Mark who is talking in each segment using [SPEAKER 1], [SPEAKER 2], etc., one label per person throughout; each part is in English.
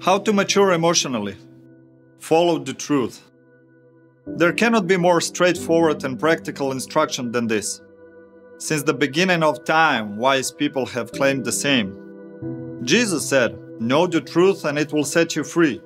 [SPEAKER 1] How to mature emotionally? Follow the truth. There cannot be more straightforward and practical instruction than this. Since the beginning of time, wise people have claimed the same. Jesus said, "Know the truth and it will set you free."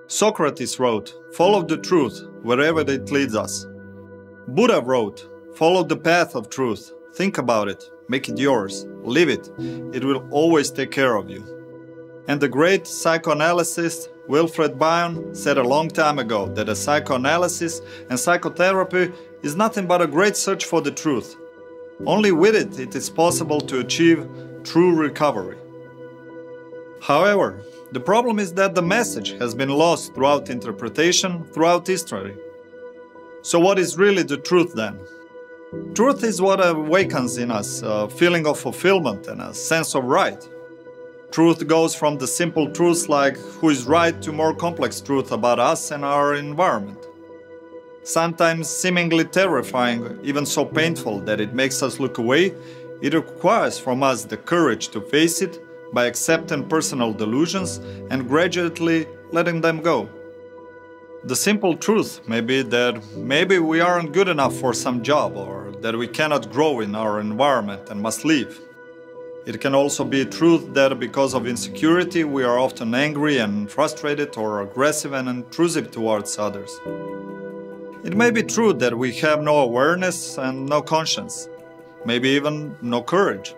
[SPEAKER 1] Socrates wrote, "Follow the truth wherever it leads us." Buddha wrote, "Follow the path of truth. Think about it, make it yours, live it. It will always take care of you." And the great psychoanalyst Wilfred Bion said a long time ago that a psychoanalysis and psychotherapy is nothing but a great search for the truth. Only with it, it is possible to achieve true recovery. However, the problem is that the message has been lost throughout interpretation, throughout history. So what is really the truth then? Truth is what awakens in us a feeling of fulfillment and a sense of right. Truth goes from the simple truths like who is right to more complex truth about us and our environment. Sometimes seemingly terrifying, even so painful that it makes us look away, it requires from us the courage to face it by accepting personal delusions and gradually letting them go. The simple truth may be that maybe we aren't good enough for some job or that we cannot grow in our environment and must leave. It can also be truth that because of insecurity we are often angry and frustrated or aggressive and intrusive towards others. It may be true that we have no awareness and no conscience, maybe even no courage.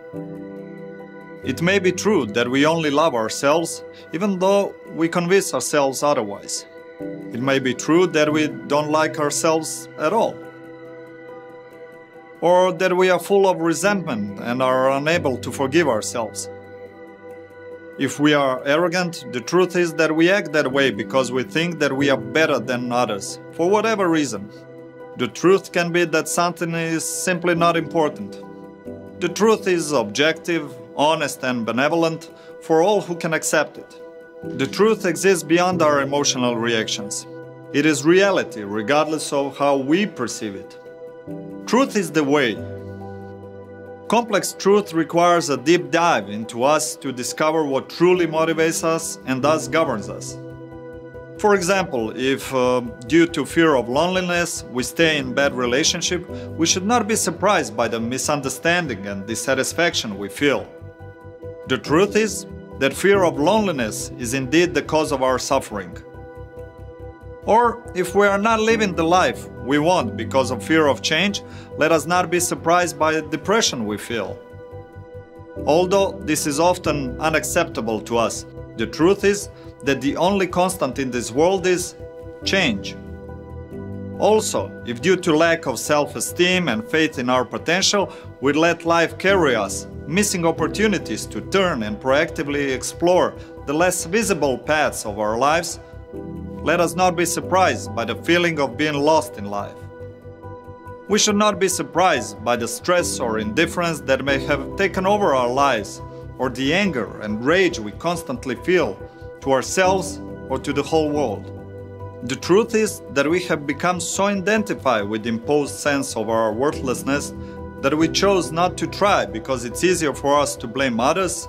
[SPEAKER 1] It may be true that we only love ourselves even though we convince ourselves otherwise. It may be true that we don't like ourselves at all. Or that we are full of resentment and are unable to forgive ourselves. If we are arrogant, the truth is that we act that way because we think that we are better than others, for whatever reason. The truth can be that something is simply not important. The truth is objective, honest and benevolent for all who can accept it. The truth exists beyond our emotional reactions. It is reality regardless of how we perceive it. Truth is the way. Complex truth requires a deep dive into us to discover what truly motivates us and thus governs us. For example, if due to fear of loneliness we stay in bad relationship, we should not be surprised by the misunderstanding and dissatisfaction we feel. The truth is that fear of loneliness is indeed the cause of our suffering. Or, if we are not living the life we want because of fear of change, let us not be surprised by the depression we feel. Although this is often unacceptable to us, the truth is that the only constant in this world is change. Also, if due to lack of self-esteem and faith in our potential, we let life carry us, missing opportunities to turn and proactively explore the less visible paths of our lives, let us not be surprised by the feeling of being lost in life. We should not be surprised by the stress or indifference that may have taken over our lives, or the anger and rage we constantly feel to ourselves or to the whole world. The truth is that we have become so identified with the imposed sense of our worthlessness that we chose not to try because it's easier for us to blame others,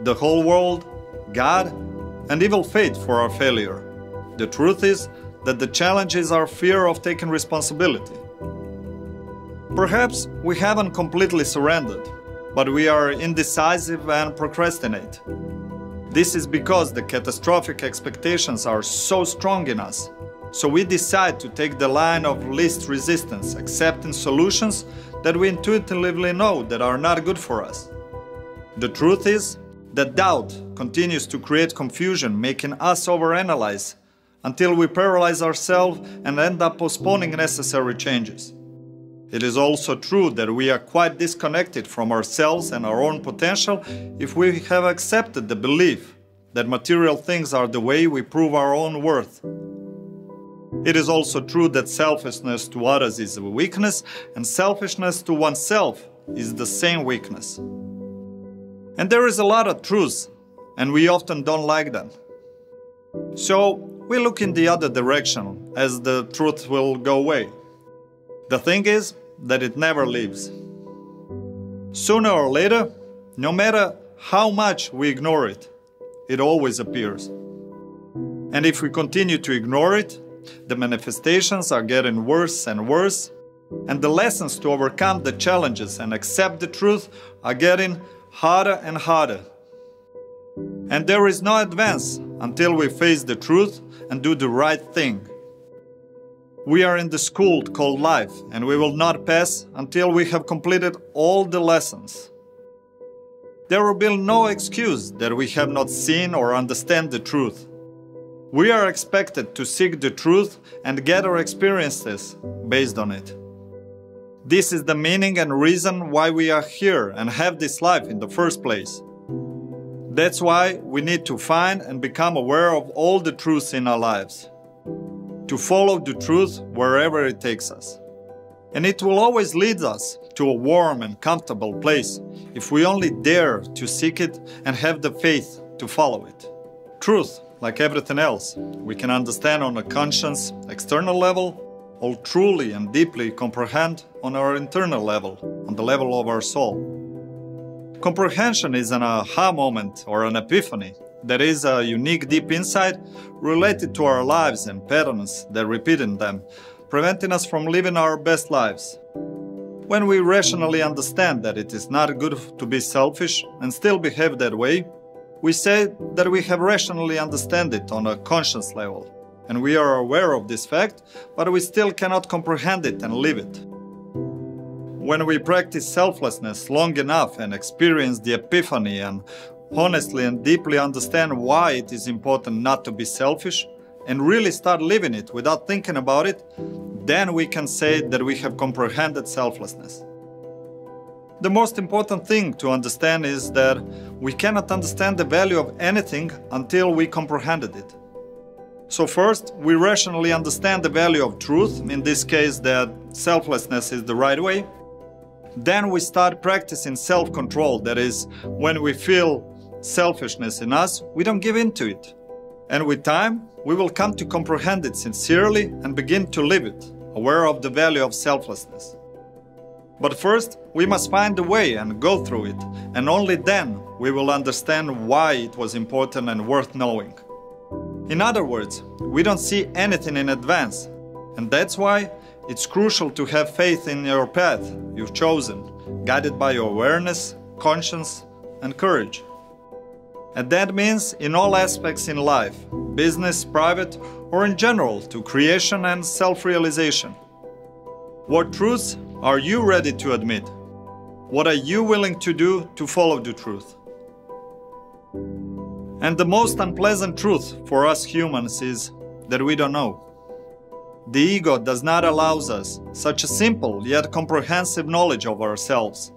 [SPEAKER 1] the whole world, God, and evil fate for our failure. The truth is that the challenge is our fear of taking responsibility. Perhaps we haven't completely surrendered, but we are indecisive and procrastinate. This is because the catastrophic expectations are so strong in us. So we decide to take the line of least resistance, accepting solutions that we intuitively know that are not good for us. The truth is that doubt continues to create confusion, making us overanalyze until we paralyze ourselves and end up postponing necessary changes. It is also true that we are quite disconnected from ourselves and our own potential if we have accepted the belief that material things are the way we prove our own worth. It is also true that selfishness to others is a weakness, and selfishness to oneself is the same weakness. And there is a lot of truths, and we often don't like them. So we look in the other direction, as the truth will go away. The thing is that it never leaves. Sooner or later, no matter how much we ignore it, it always appears. And if we continue to ignore it, the manifestations are getting worse and worse, and the lessons to overcome the challenges and accept the truth are getting harder and harder. And there is no advance until we face the truth and do the right thing. We are in the school called life, and we will not pass until we have completed all the lessons. There will be no excuse that we have not seen or understand the truth. We are expected to seek the truth and gather experiences based on it. This is the meaning and reason why we are here and have this life in the first place. That's why we need to find and become aware of all the truths in our lives. To follow the truth wherever it takes us. And it will always lead us to a warm and comfortable place if we only dare to seek it and have the faith to follow it. Truth, like everything else, we can understand on a conscious, external level, or truly and deeply comprehend on our internal level, on the level of our soul. Comprehension is an aha moment or an epiphany that is a unique deep insight related to our lives and patterns that repeat in them, preventing us from living our best lives. When we rationally understand that it is not good to be selfish and still behave that way, we say that we have rationally understand it on a conscious level, and we are aware of this fact, but we still cannot comprehend it and live it. When we practice selflessness long enough and experience the epiphany and honestly and deeply understand why it is important not to be selfish and really start living it without thinking about it, then we can say that we have comprehended selflessness. The most important thing to understand is that we cannot understand the value of anything until we comprehended it. So first, we rationally understand the value of truth, in this case that selflessness is the right way. Then we start practicing self-control, that is, when we feel selfishness in us, we don't give in to it. And with time, we will come to comprehend it sincerely and begin to live it, aware of the value of selflessness. But first, we must find the way and go through it, and only then we will understand why it was important and worth knowing. In other words, we don't see anything in advance, and that's why it's crucial to have faith in your path you've chosen, guided by your awareness, conscience, and courage. And that means in all aspects in life, business, private, or in general, to creation and self-realization. What truths are you ready to admit? What are you willing to do to follow the truth? And the most unpleasant truth for us humans is that we don't know. The ego does not allow us such a simple yet comprehensive knowledge of ourselves.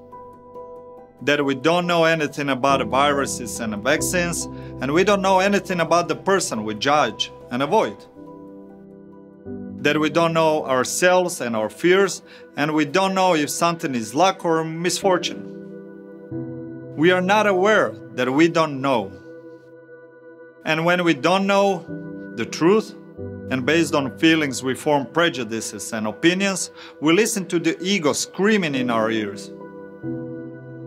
[SPEAKER 1] That we don't know anything about viruses and vaccines, and we don't know anything about the person we judge and avoid. That we don't know ourselves and our fears, and we don't know if something is luck or misfortune. We are not aware that we don't know. And when we don't know the truth, and based on feelings we form prejudices and opinions, we listen to the ego screaming in our ears.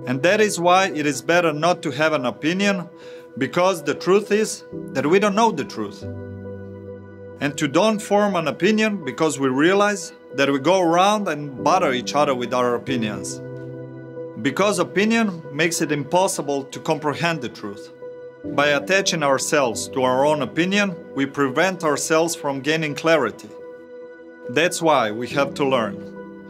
[SPEAKER 1] And that is why it is better not to have an opinion, because the truth is that we don't know the truth. And to don't form an opinion because we realize that we go around and bother each other with our opinions. Because opinion makes it impossible to comprehend the truth. By attaching ourselves to our own opinion, we prevent ourselves from gaining clarity. That's why we have to learn.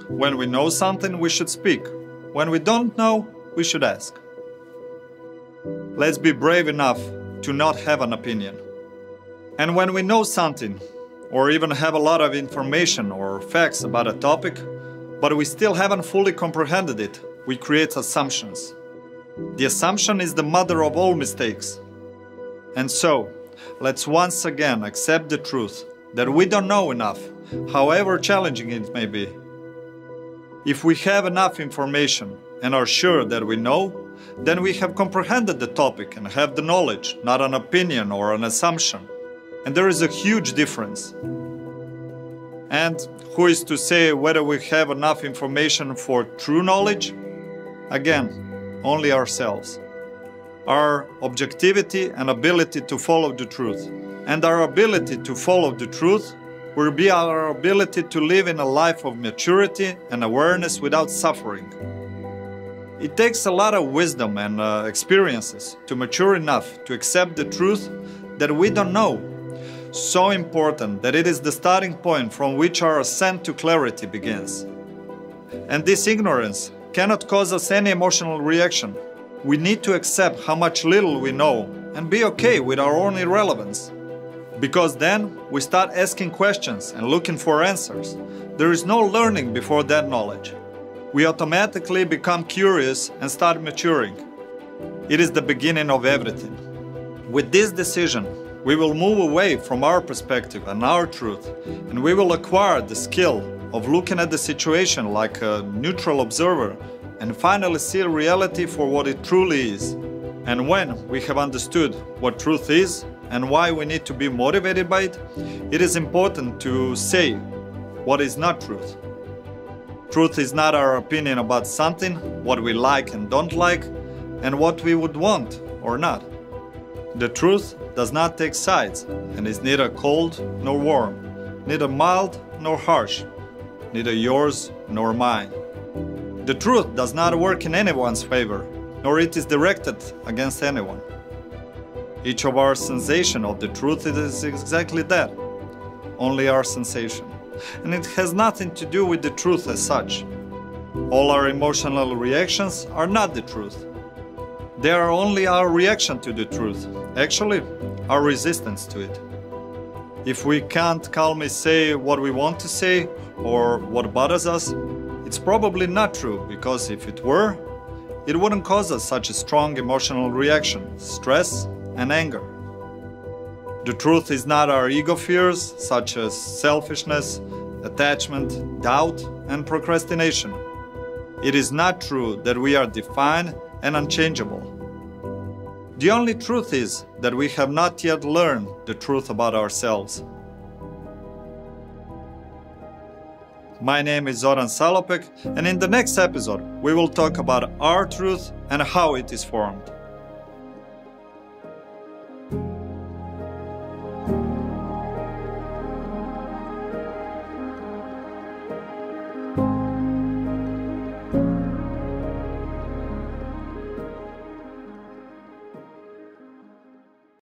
[SPEAKER 1] When we know something, we should speak. When we don't know, we should ask. Let's be brave enough to not have an opinion. And when we know something, or even have a lot of information or facts about a topic, but we still haven't fully comprehended it, we create assumptions. The assumption is the mother of all mistakes. And so, let's once again accept the truth that we don't know enough, however challenging it may be. If we have enough information and are sure that we know, then we have comprehended the topic and have the knowledge, not an opinion or an assumption. And there is a huge difference. And who is to say whether we have enough information for true knowledge? Again, only ourselves. Our objectivity and ability to follow the truth. And our ability to follow the truth will be our ability to live in a life of maturity and awareness without suffering. It takes a lot of wisdom and experiences to mature enough to accept the truth that we don't know. So important that it is the starting point from which our ascent to clarity begins. And this ignorance cannot cause us any emotional reaction. We need to accept how much little we know and be okay with our own irrelevance. Because then we start asking questions and looking for answers. There is no learning before that knowledge. We automatically become curious and start maturing. It is the beginning of everything. With this decision, we will move away from our perspective and our truth, and we will acquire the skill of looking at the situation like a neutral observer and finally see reality for what it truly is. And when we have understood what truth is and why we need to be motivated by it, it is important to say what is not truth. Truth is not our opinion about something, what we like and don't like, and what we would want or not. The truth does not take sides and is neither cold nor warm, neither mild nor harsh, neither yours nor mine. The truth does not work in anyone's favor, nor it is directed against anyone. Each of our sensation of the truth is exactly that, only our sensation. And it has nothing to do with the truth as such. All our emotional reactions are not the truth. They are only our reaction to the truth, actually, our resistance to it. If we can't calmly say what we want to say or what bothers us, it's probably not true, because if it were, it wouldn't cause us such a strong emotional reaction, stress and anger. The truth is not our ego fears, such as selfishness, attachment, doubt, and procrastination. It is not true that we are defined and unchangeable. The only truth is that we have not yet learned the truth about ourselves. My name is Zoran Salopek, and in the next episode we will talk about our truth and how it is formed.